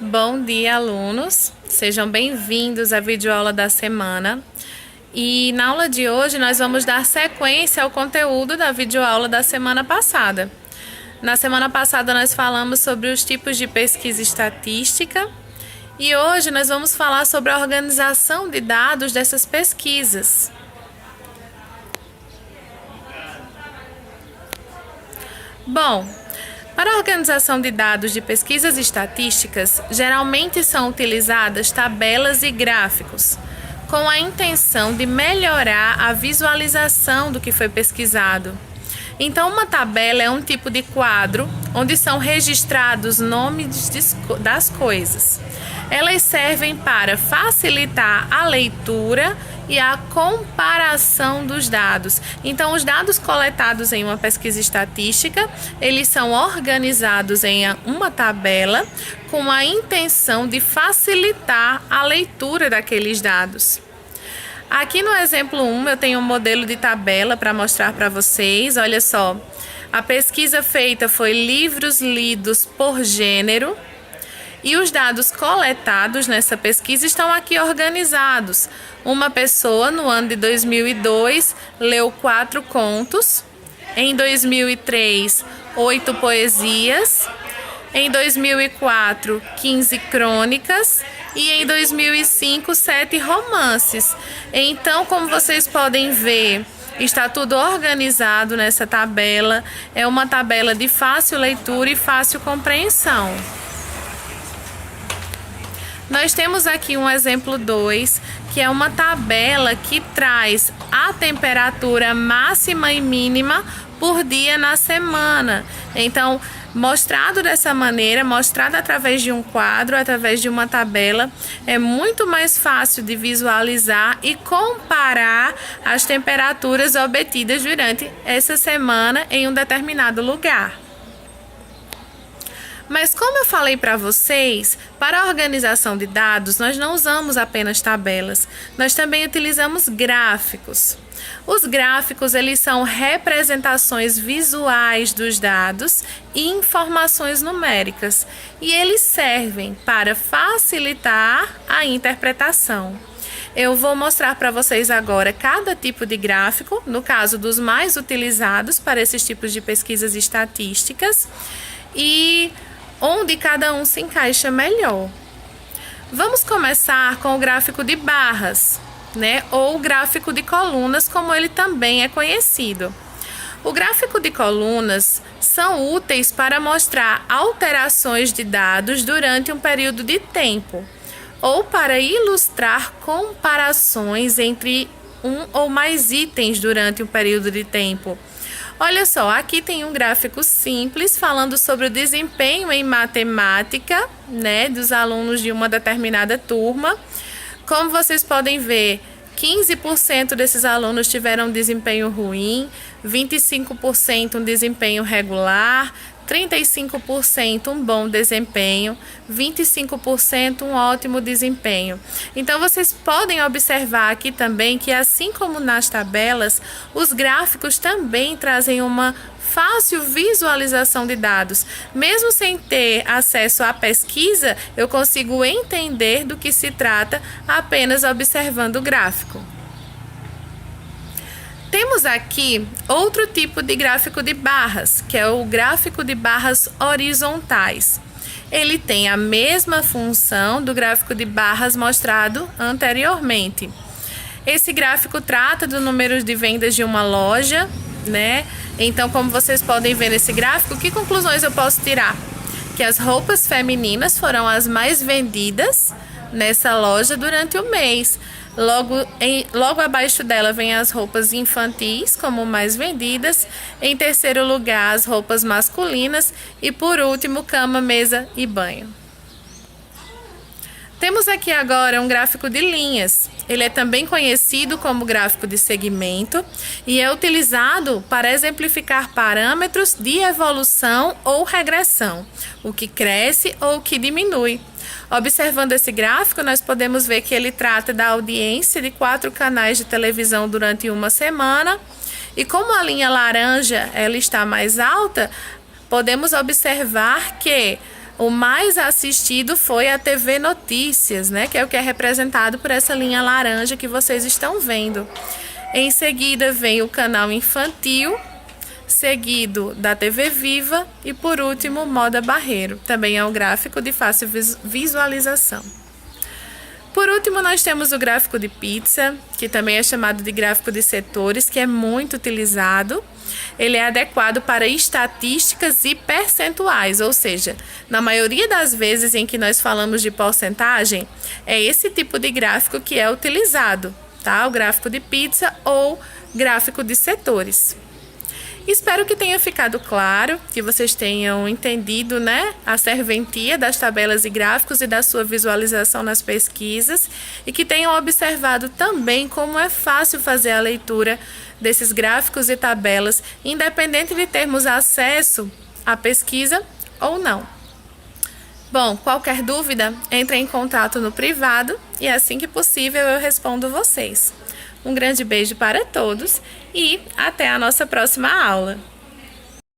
Bom dia, alunos! Sejam bem-vindos à videoaula da semana. E na aula de hoje nós vamos dar sequência ao conteúdo da videoaula da semana passada. Na semana passada nós falamos sobre os tipos de pesquisa estatística e hoje nós vamos falar sobre a organização de dados dessas pesquisas. Bom, para a organização de dados de pesquisas estatísticas, geralmente são utilizadas tabelas e gráficos, com a intenção de melhorar a visualização do que foi pesquisado. Então, uma tabela é um tipo de quadro onde são registrados nomes das coisas. Elas servem para facilitar a leitura e a comparação dos dados. Então, os dados coletados em uma pesquisa estatística, eles são organizados em uma tabela com a intenção de facilitar a leitura daqueles dados. Aqui no exemplo 1, eu tenho um modelo de tabela para mostrar para vocês. Olha só, a pesquisa feita foi livros lidos por gênero. E os dados coletados nessa pesquisa estão aqui organizados. Uma pessoa, no ano de 2002, leu 4 contos. Em 2003, 8 poesias. Em 2004, 15 crônicas. E em 2005, 7 romances. Então, como vocês podem ver, está tudo organizado nessa tabela. É uma tabela de fácil leitura e fácil compreensão. Nós temos aqui um exemplo 2, que é uma tabela que traz a temperatura máxima e mínima por dia na semana. Então, mostrado dessa maneira, mostrado através de um quadro, através de uma tabela, é muito mais fácil de visualizar e comparar as temperaturas obtidas durante essa semana em um determinado lugar. Mas como eu falei para vocês, para a organização de dados, nós não usamos apenas tabelas, nós também utilizamos gráficos. Os gráficos, eles são representações visuais dos dados e informações numéricas, e eles servem para facilitar a interpretação. Eu vou mostrar para vocês agora cada tipo de gráfico, no caso dos mais utilizados para esses tipos de pesquisas estatísticas, e onde cada um se encaixa melhor. Vamos começar com o gráfico de barras, ou o gráfico de colunas, como ele também é conhecido. O gráfico de colunas são úteis para mostrar alterações de dados durante um período de tempo, ou para ilustrar comparações entre um ou mais itens durante um período de tempo. Olha só, aqui tem um gráfico simples falando sobre o desempenho em matemática, dos alunos de uma determinada turma. Como vocês podem ver, 15% desses alunos tiveram um desempenho ruim, 25% um desempenho regular, 35% um bom desempenho, 25% um ótimo desempenho. Então, vocês podem observar aqui também que, assim como nas tabelas, os gráficos também trazem uma fácil visualização de dados. Mesmo sem ter acesso à pesquisa, eu consigo entender do que se trata apenas observando o gráfico. Temos aqui outro tipo de gráfico de barras, que é o gráfico de barras horizontais. Ele tem a mesma função do gráfico de barras mostrado anteriormente. Esse gráfico trata do número de vendas de uma loja, Então, como vocês podem ver nesse gráfico, que conclusões eu posso tirar? Que as roupas femininas foram as mais vendidas nessa loja durante o mês. Logo abaixo dela vem as roupas infantis como mais vendidas. Em terceiro lugar, as roupas masculinas. E por último, cama, mesa e banho. Temos aqui agora um gráfico de linhas. Ele é também conhecido como gráfico de segmento e é utilizado para exemplificar parâmetros de evolução ou regressão, o que cresce ou o que diminui. Observando esse gráfico, nós podemos ver que ele trata da audiência de 4 canais de televisão durante uma semana. E como a linha laranja ela está mais alta, podemos observar que O mais assistido foi a TV Notícias, né? Que é o que é representado por essa linha laranja que vocês estão vendo. Em seguida vem o canal infantil, seguido da TV Viva e por último Moda Barreiro. Também é um gráfico de fácil visualização. Por último, nós temos o gráfico de pizza, que também é chamado de gráfico de setores, que é muito utilizado. Ele é adequado para estatísticas e percentuais, ou seja, na maioria das vezes em que nós falamos de porcentagem, é esse tipo de gráfico que é utilizado, tá? O gráfico de pizza ou gráfico de setores. Espero que tenha ficado claro, que vocês tenham entendido, né, a serventia das tabelas e gráficos e da sua visualização nas pesquisas e que tenham observado também como é fácil fazer a leitura desses gráficos e tabelas, independente de termos acesso à pesquisa ou não. Bom, qualquer dúvida, entre em contato no privado e assim que possível eu respondo vocês. Um grande beijo para todos e até a nossa próxima aula!